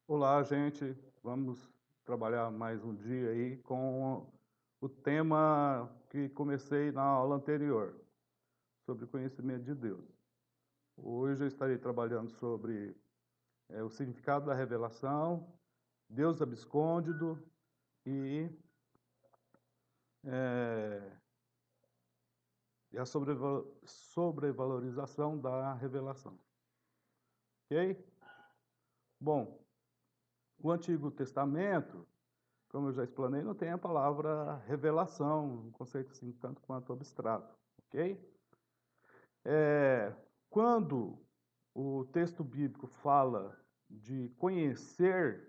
Olá, gente. Vamos trabalhar mais um dia aí com o tema que comecei na aula anterior, sobre o conhecimento de Deus. Hoje eu estarei trabalhando sobre o significado da revelação, Deus abscôndido e, eh, e a sobrevalorização da revelação. Ok? Bom, o Antigo Testamento, como eu já explanei, não tem a palavra revelação, um conceito assim tanto quanto abstrato, ok? Quando o texto bíblico fala de conhecer,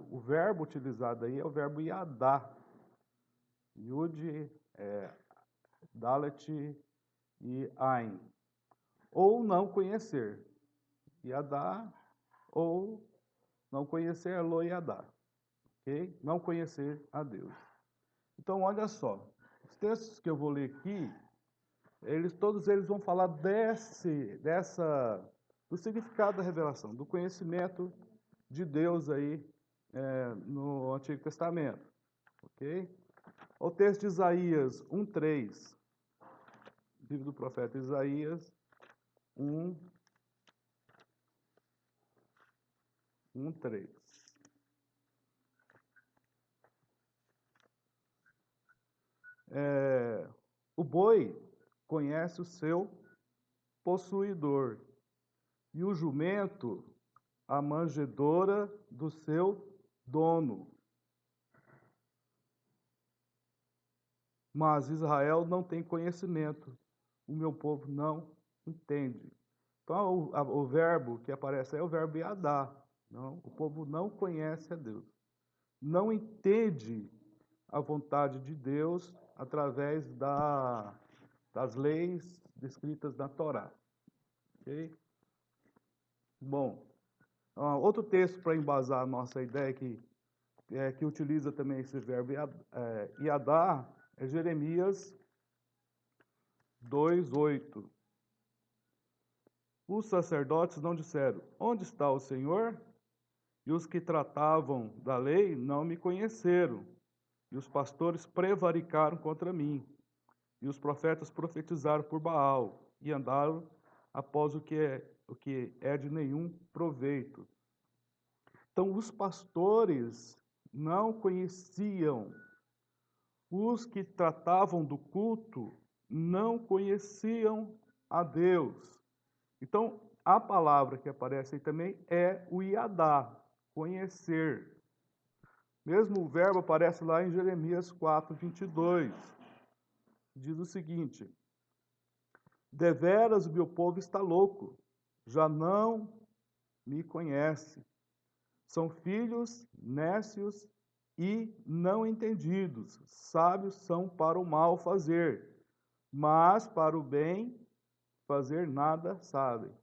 o verbo utilizado aí é o verbo yadá, yud, dalet e ain, ou não conhecer, yadá, ou não conhecer, lo yadá, ok? Não conhecer a Deus. Então, olha só, os textos que eu vou ler aqui, todos eles vão falar do significado da revelação, do conhecimento de Deus aí no Antigo Testamento, ok? O texto de Isaías 1:3, livro do profeta Isaías 1:3. O boi conhece o seu possuidor, e o jumento a manjedoura do seu dono. Mas Israel não tem conhecimento, o meu povo não entende. Então, o verbo que aparece aí é o verbo yadá. Não, o povo não conhece a Deus, não entende a vontade de Deus através das leis descritas na Torá. Ok? Bom, outro texto para embasar a nossa ideia que utiliza também esse verbo yadá é Jeremias 2:8. Os sacerdotes não disseram: Onde está o Senhor? E os que tratavam da lei não me conheceram. E os pastores prevaricaram contra mim. E os profetas profetizaram por Baal e andaram após o que é de nenhum proveito. Então, os pastores não conheciam, os que tratavam do culto não conheciam a Deus. Então, a palavra que aparece aí também é o iadá, conhecer. Mesmo o verbo aparece lá em Jeremias 4:22. Diz o seguinte: Deveras o meu povo está louco, já não me conhece. São filhos nécios e não entendidos. Sábios são para o mal fazer, mas para o bem fazer nada sabem.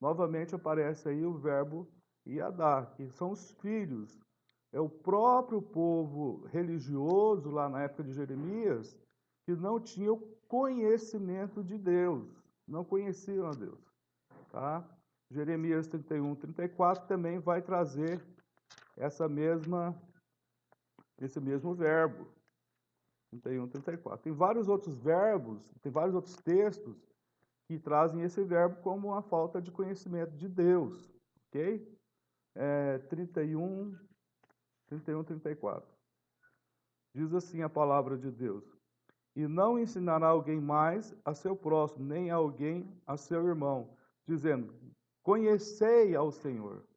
Novamente aparece aí o verbo iadá, que são os filhos. É o próprio povo religioso, lá na época de Jeremias, que não tinha o conhecimento de Deus, não conheciam a Deus. Tá? Jeremias 31:34 também vai trazer esse mesmo verbo. 31:34. Tem vários outros verbos, tem vários outros textos que trazem esse verbo como uma falta de conhecimento de Deus, ok? 34. Diz assim a palavra de Deus: E não ensinará alguém mais a seu próximo, nem alguém a seu irmão, dizendo: Conhecei ao Senhor.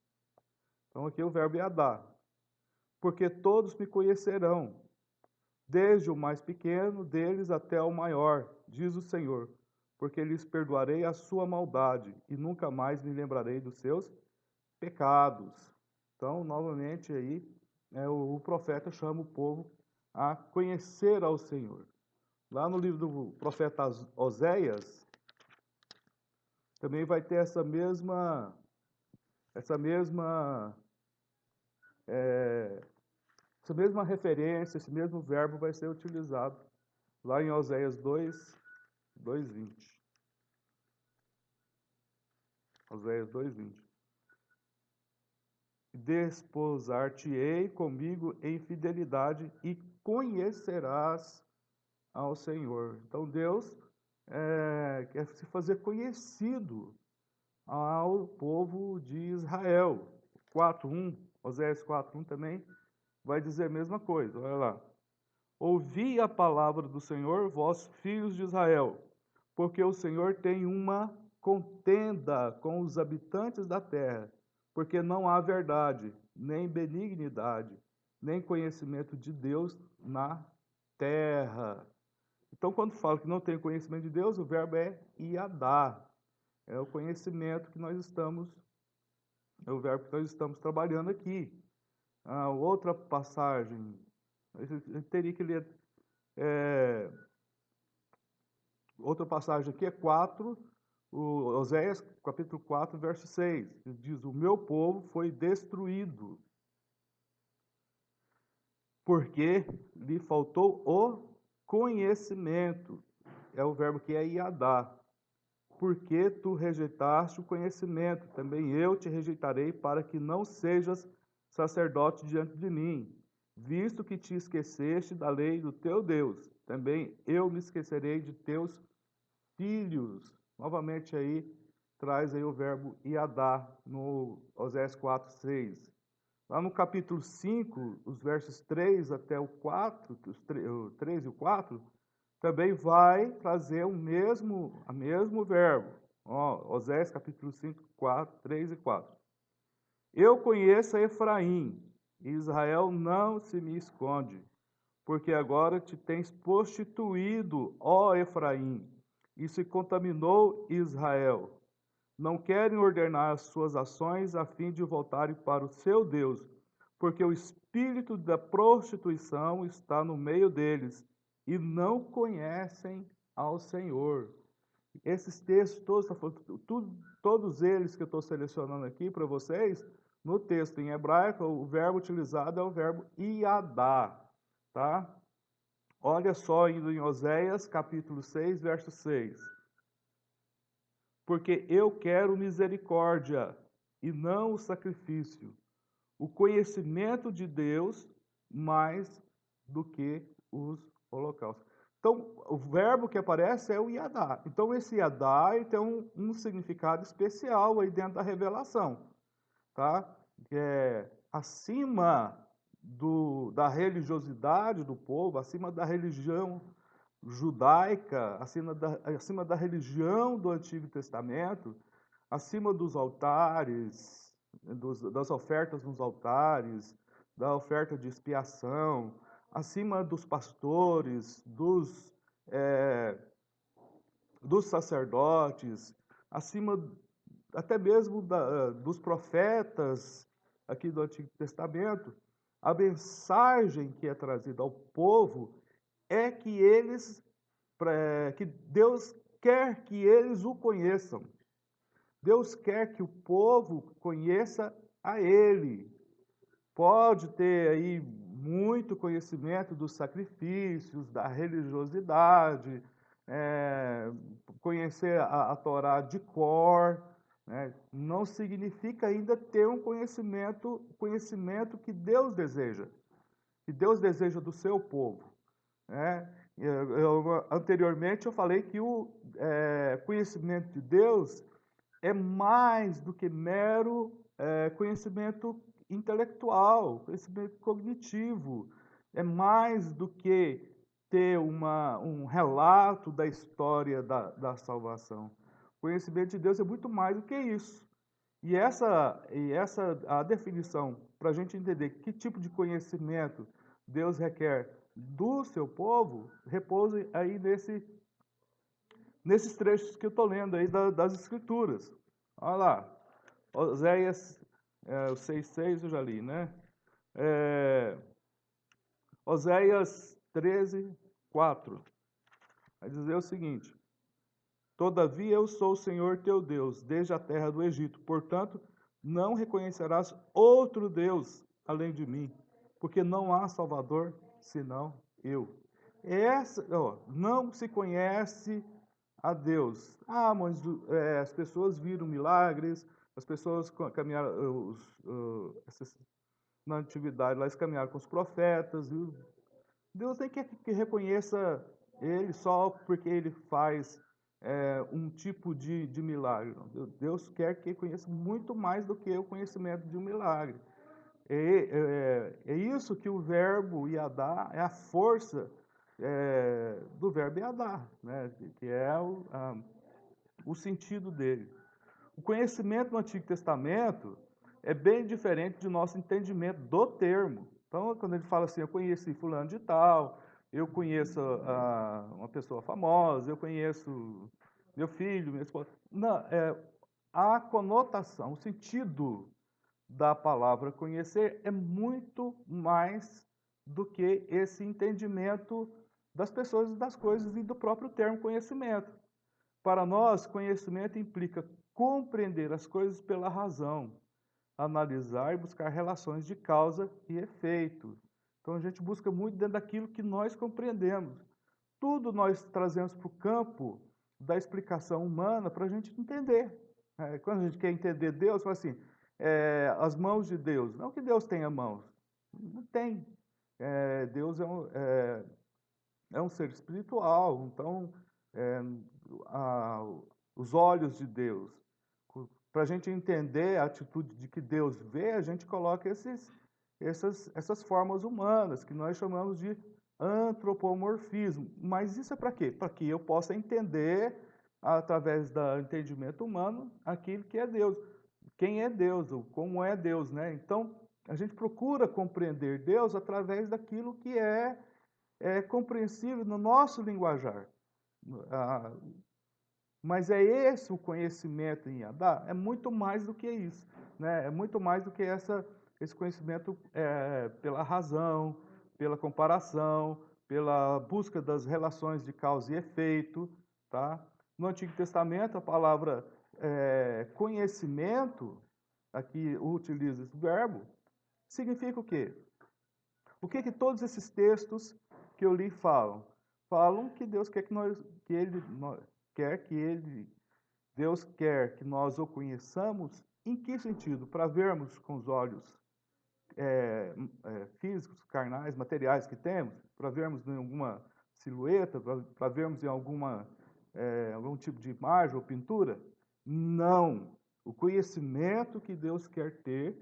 Então aqui o verbo é dar. Porque todos me conhecerão, desde o mais pequeno deles até o maior, diz o Senhor, porque lhes perdoarei a sua maldade e nunca mais me lembrarei dos seus pecados. Então, novamente aí, o profeta chama o povo a conhecer ao Senhor. Lá no livro do profeta Oséias, também vai ter é, essa mesma referência, esse mesmo verbo vai ser utilizado lá em Oséias 2:20. Oséias 2:20. desposar-te-ei comigo em fidelidade e conhecerás ao Senhor. Então Deus quer se fazer conhecido ao povo de Israel. 4:1, Oséias 4:1 também vai dizer a mesma coisa, olha lá. Ouvi a palavra do Senhor, vós filhos de Israel, porque o Senhor tem uma contenda com os habitantes da terra, porque não há verdade, nem benignidade, nem conhecimento de Deus na terra. Então, quando fala que não tem conhecimento de Deus, o verbo é iadá. É o conhecimento que nós estamos, é o verbo que nós estamos trabalhando aqui. Outra passagem, eu teria que ler. Outra passagem aqui é 4, Oséias, capítulo 4, verso 6. Diz: o meu povo foi destruído, porque lhe faltou o conhecimento. É o verbo que é iadá. Porque tu rejeitaste o conhecimento, também eu te rejeitarei, para que não sejas sacerdote diante de mim. Visto que te esqueceste da lei do teu Deus, também eu me esquecerei de teus filhos. Novamente aí, traz aí o verbo iadá, no Oséias 4, 6. Lá no capítulo 5, os versos 3 até o 4, o 3 e o 4, também vai trazer o mesmo verbo. Oséias capítulo 5, 4, 3 e 4. Eu conheço a Efraim, e Israel não se me esconde, porque agora te tens prostituído, ó Efraim, e se contaminou Israel. Não querem ordenar as suas ações a fim de voltarem para o seu Deus, porque o espírito da prostituição está no meio deles e não conhecem ao Senhor. Esses textos todos eles que eu estou selecionando aqui para vocês, no texto em hebraico, o verbo utilizado é o verbo iadá, tá? Olha só, indo em Oséias, capítulo 6, verso 6. Porque eu quero misericórdia e não o sacrifício, o conhecimento de Deus mais do que os holocaustos. Então, o verbo que aparece é o iadá. Então, esse iadá tem um significado especial aí dentro da revelação, tá? Que é acima da religiosidade do povo, acima da religião judaica, acima da religião do Antigo Testamento, acima dos altares, das ofertas nos altares, da oferta de expiação, acima dos pastores, dos sacerdotes, acima até mesmo dos profetas aqui do Antigo Testamento, a mensagem que é trazida ao povo é que Deus quer que eles o conheçam. Deus quer que o povo conheça a Ele. Pode ter aí muito conhecimento dos sacrifícios, da religiosidade, conhecer a Torá de cor, né? Não significa ainda ter um conhecimento que Deus deseja do seu povo, né? Anteriormente eu falei que o conhecimento de Deus é mais do que mero conhecimento intelectual, conhecimento cognitivo, é mais do que ter um relato da história da salvação. O conhecimento de Deus é muito mais do que isso. E essa a definição, para a gente entender que tipo de conhecimento Deus requer do seu povo, repousa aí nesses trechos que eu estou lendo aí das Escrituras. Olha lá, Oséias, o 6,6 eu já li, né? Oséias 13:4. Vai dizer o seguinte: todavia eu sou o Senhor teu Deus, desde a terra do Egito. Portanto, não reconhecerás outro Deus além de mim, porque não há Salvador senão eu. Não se conhece a Deus. Mas as pessoas viram milagres, As pessoas caminharam, na antiguidade, lá eles caminharam com os profetas, e Deus nem quer que reconheça ele só porque ele faz um tipo de milagre. Não. Deus quer que conheça muito mais do que o conhecimento de um milagre. É isso que o verbo Iadá, é a força do verbo Iadá, né? Que é o sentido dele. O conhecimento no Antigo Testamento é bem diferente do nosso entendimento do termo. Então, quando ele fala assim, eu conheci fulano de tal, eu conheço uma pessoa famosa, eu conheço meu filho, minha esposa. Não, a conotação, o sentido da palavra conhecer é muito mais do que esse entendimento das pessoas e das coisas e do próprio termo conhecimento. Para nós, conhecimento implica compreender as coisas pela razão, analisar e buscar relações de causa e efeito. Então a gente busca muito dentro daquilo que nós compreendemos. Tudo nós trazemos para o campo da explicação humana para a gente entender. Quando a gente quer entender Deus, fala assim, as mãos de Deus. Não que Deus tenha mãos. Não tem. Deus é um ser espiritual, então é, a, os olhos de Deus. Para a gente entender a atitude de que Deus vê, a gente coloca essas formas humanas, que nós chamamos de antropomorfismo. Mas isso é para quê? Para que eu possa entender, através do entendimento humano, aquilo que é Deus. Quem é Deus, ou como é Deus, né? Então, a gente procura compreender Deus através daquilo que é compreensível no nosso linguajar. Ah, mas é esse o conhecimento em Yadá? É muito mais do que isso. Né? É muito mais do que esse conhecimento pela razão, pela comparação, pela busca das relações de causa e efeito. Tá? No Antigo Testamento, a palavra conhecimento, aqui utiliza esse verbo, significa o quê? O que todos esses textos que eu li falam? Falam que Deus quer Deus quer que nós o conheçamos. Em que sentido? Para vermos com os olhos físicos, carnais, materiais que temos, para vermos em alguma silhueta, para vermos em algum tipo de imagem ou pintura? Não. O conhecimento que Deus quer ter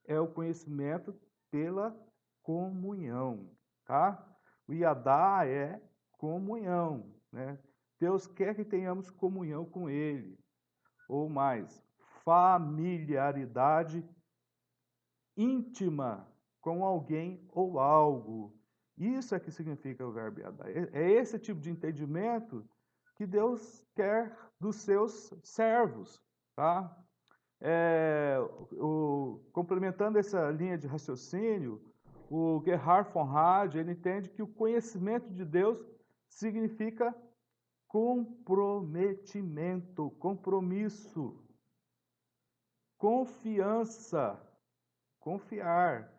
é o conhecimento pela comunhão, tá? O Iadá é comunhão, né? Deus quer que tenhamos comunhão com Ele, ou mais, familiaridade íntima com alguém ou algo. Isso é que significa o verbo Iadá. É esse tipo de entendimento que Deus quer dos seus servos, tá? Complementando essa linha de raciocínio, o Gerhard von Rad, ele entende que o conhecimento de Deus significa comprometimento, compromisso, confiança, confiar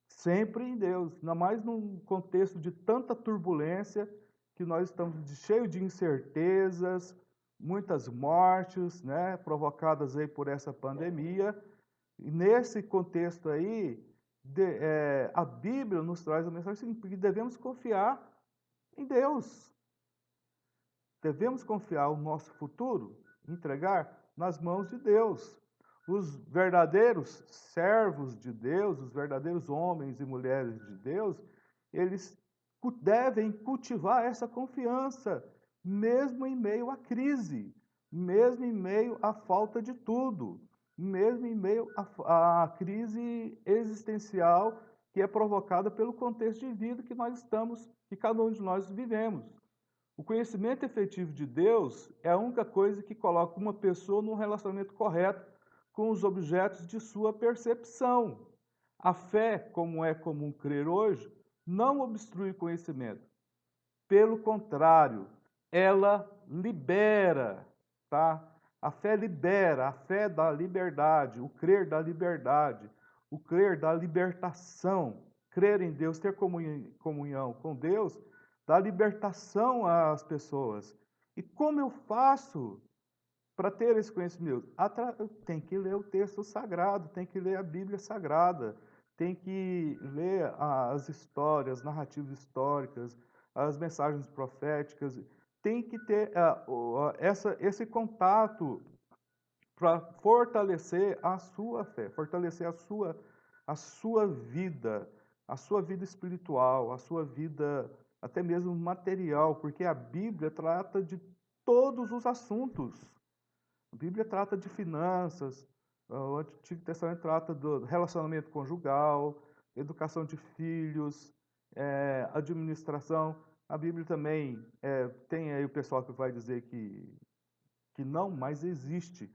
sempre em Deus, ainda mais num contexto de tanta turbulência que nós estamos cheio de incertezas, muitas mortes, né, provocadas aí por essa pandemia. E nesse contexto aí, a Bíblia nos traz a mensagem seguinte, que devemos confiar em Deus. Devemos confiar o nosso futuro, entregar nas mãos de Deus. Os verdadeiros servos de Deus, os verdadeiros homens e mulheres de Deus, eles devem cultivar essa confiança, mesmo em meio à crise, mesmo em meio à falta de tudo, mesmo em meio à crise existencial que é provocada pelo contexto de vida que cada um de nós vivemos. O conhecimento efetivo de Deus é a única coisa que coloca uma pessoa num relacionamento correto com os objetos de sua percepção. A fé, como é comum crer hoje, não obstrui o conhecimento. Pelo contrário, ela libera, tá? A fé libera, a fé dá liberdade, o crer dá liberdade, o crer dá libertação. Crer em Deus, ter comunhão com Deus, dá libertação às pessoas. E como eu faço para ter esse conhecimento? Tem que ler o texto sagrado, tem que ler a Bíblia Sagrada, tem que ler as histórias, narrativas históricas, as mensagens proféticas, tem que ter esse contato para fortalecer a sua fé, fortalecer a sua vida espiritual, a sua vida até mesmo material, porque a Bíblia trata de todos os assuntos. A Bíblia trata de finanças, o Antigo Testamento trata do relacionamento conjugal, educação de filhos, administração. A Bíblia também tem aí o pessoal que vai dizer que não, mas existe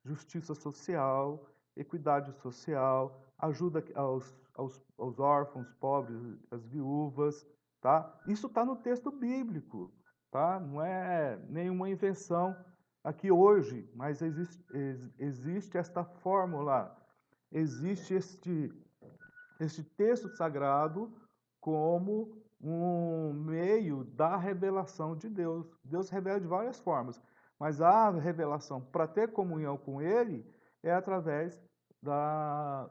justiça social, equidade social, ajuda aos órfãos, pobres, às viúvas, tá? Isso está no texto bíblico, tá? Não é nenhuma invenção aqui hoje, mas existe esta fórmula, existe este texto sagrado como um meio da revelação de Deus. Deus revela de várias formas, mas a revelação para ter comunhão com Ele é através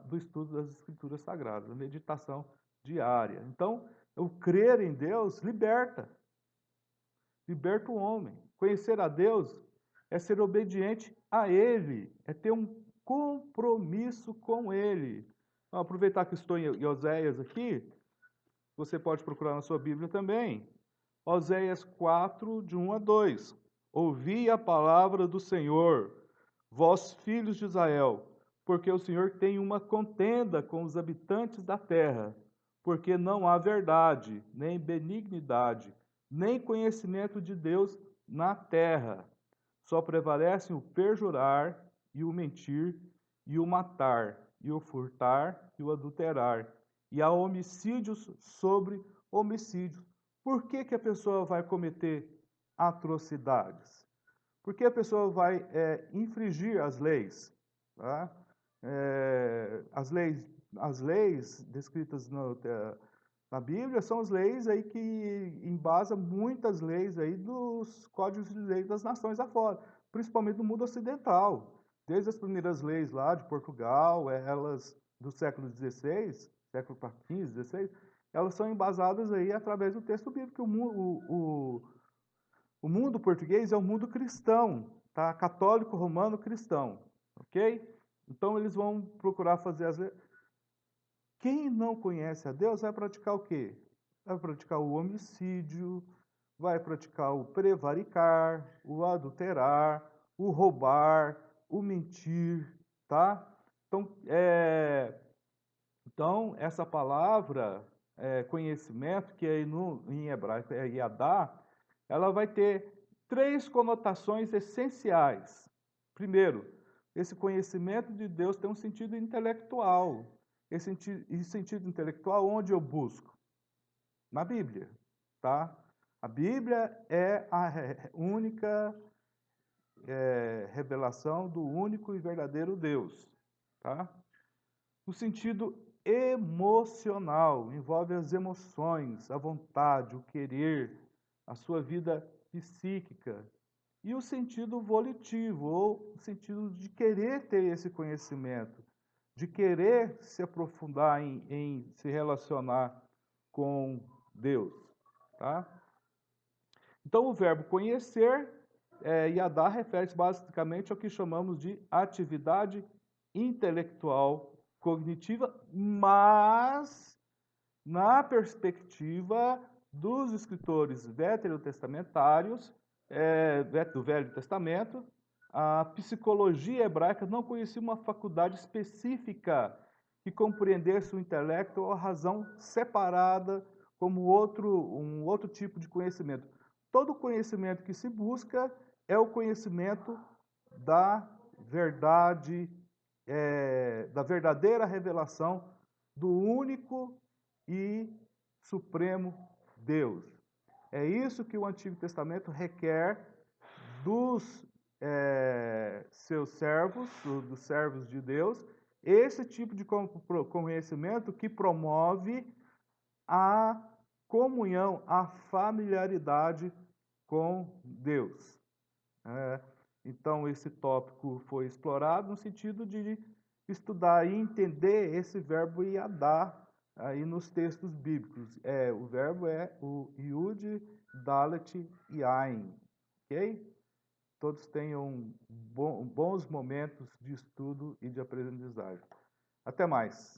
do estudo das Escrituras Sagradas, a meditação diária. Então, o crer em Deus liberta o homem. Conhecer a Deus é ser obediente a Ele, é ter um compromisso com Ele. Vou aproveitar que estou em Oséias aqui, você pode procurar na sua Bíblia também. Oséias 4, de 1 a 2. Ouvi a palavra do Senhor, vós filhos de Israel, porque o Senhor tem uma contenda com os habitantes da terra, porque não há verdade, nem benignidade, nem conhecimento de Deus na terra. Só prevalecem o perjurar e o mentir, e o matar, e o furtar, e o adulterar. E há homicídios sobre homicídios. Por que que a pessoa vai cometer atrocidades? Por que a pessoa vai infringir as leis? Tá? As leis descritas na Bíblia são as leis aí que embasam muitas leis aí dos códigos de lei das nações afora, principalmente no mundo ocidental. Desde as primeiras leis lá de Portugal, elas do século XVI, século XV, XVI, elas são embasadas aí através do texto bíblico. O mundo português é um mundo cristão, tá? Católico, romano, cristão, ok? Então eles vão procurar fazer as leis. Quem não conhece a Deus vai praticar o quê? Vai praticar o homicídio, vai praticar o prevaricar, o adulterar, o roubar, o mentir, tá? Então essa palavra, conhecimento, que aí em hebraico é yadá, ela vai ter três conotações essenciais. Primeiro, esse conhecimento de Deus tem um sentido intelectual. Esse sentido intelectual, onde eu busco? Na Bíblia, tá? A Bíblia é a única revelação do único e verdadeiro Deus, tá? O sentido emocional envolve as emoções, a vontade, o querer, a sua vida psíquica. E o sentido volitivo, ou o sentido de querer ter esse conhecimento, de querer se aprofundar em se relacionar com Deus. Tá? Então, o verbo conhecer, yadá, refere-se basicamente ao que chamamos de atividade intelectual cognitiva, mas na perspectiva dos escritores veterotestamentários, do Velho Testamento, a psicologia hebraica não conhecia uma faculdade específica que compreendesse o intelecto ou a razão separada como um outro tipo de conhecimento. Todo conhecimento que se busca é o conhecimento da verdade, da verdadeira revelação do único e supremo Deus. É isso que o Antigo Testamento requer dos seus servos, dos servos de Deus, esse tipo de conhecimento que promove a comunhão, a familiaridade com Deus. Então, esse tópico foi explorado no sentido de estudar e entender esse verbo yadá aí nos textos bíblicos. O verbo é o Yud, Dalet e Ain, ok? Todos tenham bons momentos de estudo e de aprendizagem. Até mais.